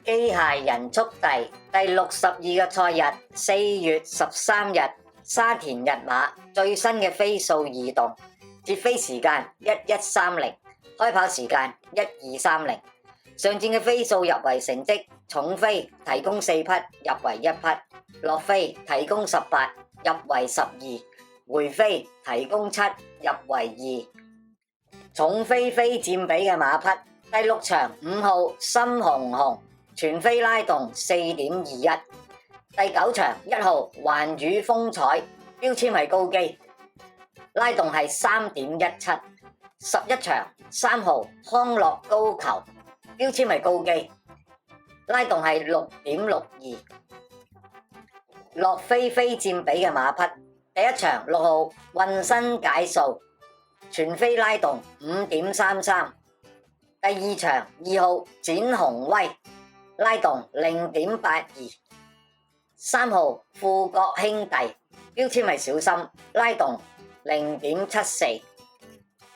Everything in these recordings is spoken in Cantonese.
機械人速遞第62個賽日4月13日沙田日馬最新嘅飛數移動，截飛時間1130，開跑時間1230。上戰嘅飛數入圍成績：重飛提供4匹，入圍1匹；落飛提供18，入圍12；回飛提供7，入圍2。重飛非佔比嘅馬匹，第6場5號深紅紅全飛拉動 4.21， 第9場1號環宇風采標籤係高機，拉動係 3.17， 11場3號康樂高球標籤係高機，拉動係 6.62。 落飛非佔比嘅馬匹，第1場6號渾身解數全飛拉動 5.33， 第2場2號展鴻威拉動 0.82， 3號富國兄弟標籤係小心，拉動 0.74，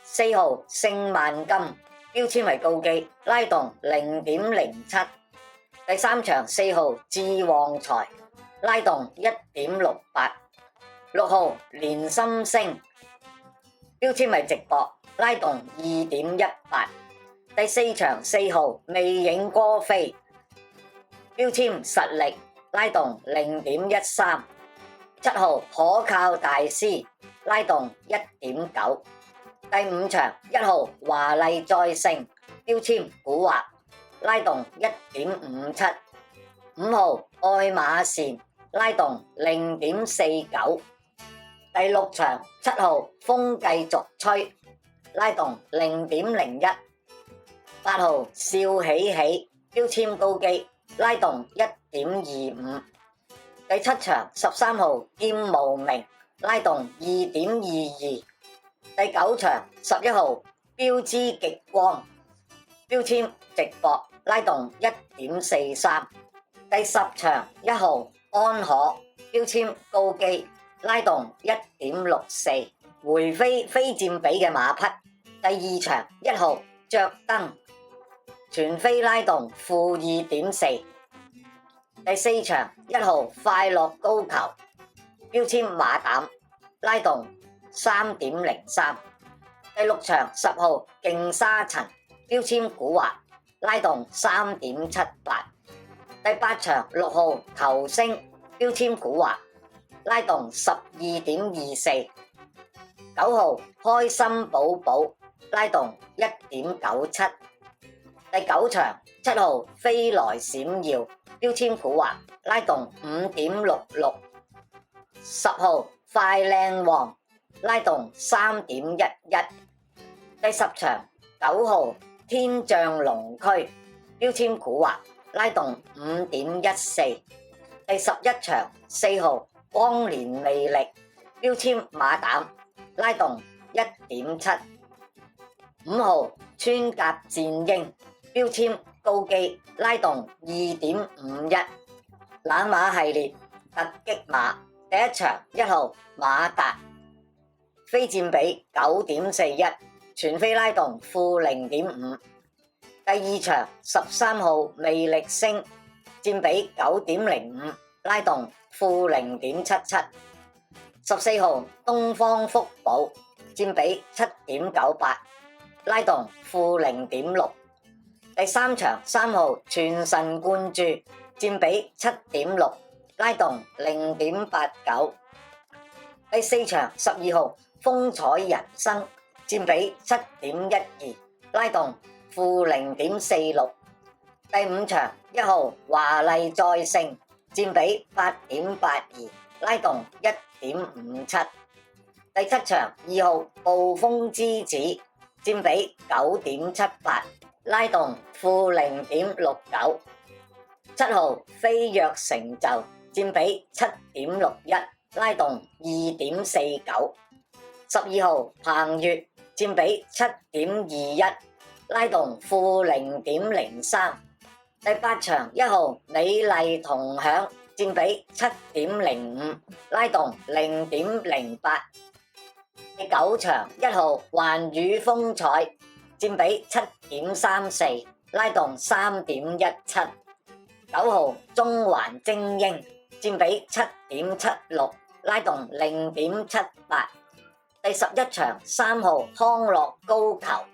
4號聖萬金標籤係高機，拉動 0.07， 第3場4號智旺財拉動 1.68， 6號連心星標籤係直播，拉動 2.18， 第4場4號魅影歌飛標籤實力，拉動 0.13， 7號可靠大師拉動 1.9， 第5場1號華麗再勝標籤古惑拉動 1.57， 5號愛馬仕拉動 0.49， 第6場7號風繼續吹拉動 0.01， 8號笑喜喜標籤高機拉動 1.25， 第7場13號劍無名拉動 2.22， 第9場11號標之極光標籤直播拉動 1.43， 第10場1號安可標籤高機拉動 1.64， 回飛非佔比嘅馬匹，第2場1號着燈全飛拉動負 2.4， 第4場1號快樂高球標籤馬膽拉動 3.03， 第6場10號勁沙塵標籤古惑拉動 3.78， 第8場6號球星標籤古惑拉動 12.24， 9號開心寶寶拉動 1.97， 第9場7號飛來閃耀標籤古惑拉動 5.66， 10號快靚王拉動 3.11， 第10場9號天象龍區標籤古惑拉動 5.14， 第11場4號光年魅力標籤馬膽拉動 1.7， 5號穿甲戰鷹標籤高機拉動 2.51， 冷馬系列突擊馬第1場1號馬達非佔比 9.41， 全飛拉動負 0.5， 第2場13號魅力星佔比 9.05， 拉動負 0.77， 14號東方福寶佔比 7.98， 拉動負 0.6， 第3場3號全神貫注佔比 7.6， 拉動 0.89， 第4場12號風采人生佔比 7.12， 拉動負 0.46， 第5場1號華麗再勝佔比 8.82， 拉動 1.57， 第7場2號暴風之子佔比 9.78， 拉動負 0.69， 7號飛躍成就佔比 7.61， 拉動 2.49， 12號彭越佔比 7.21， 拉動負 0.03， 第8場1號美麗同享佔比 7.05， 拉動 0.08， 第9場1號環宇風采佔比 7.34， 拉動 3.17， 9號中環精英佔比7.76，拉動0.78。第11場3號康樂高球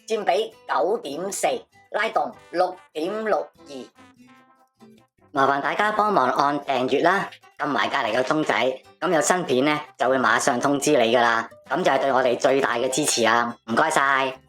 佔比9.4，拉動6.62。麻煩大家幫忙按訂閱啦，撳埋隔籬個鐘仔，咁有新片呢就會馬上通知你㗎喇，咁就係對我哋最大嘅支持啦，唔該晒。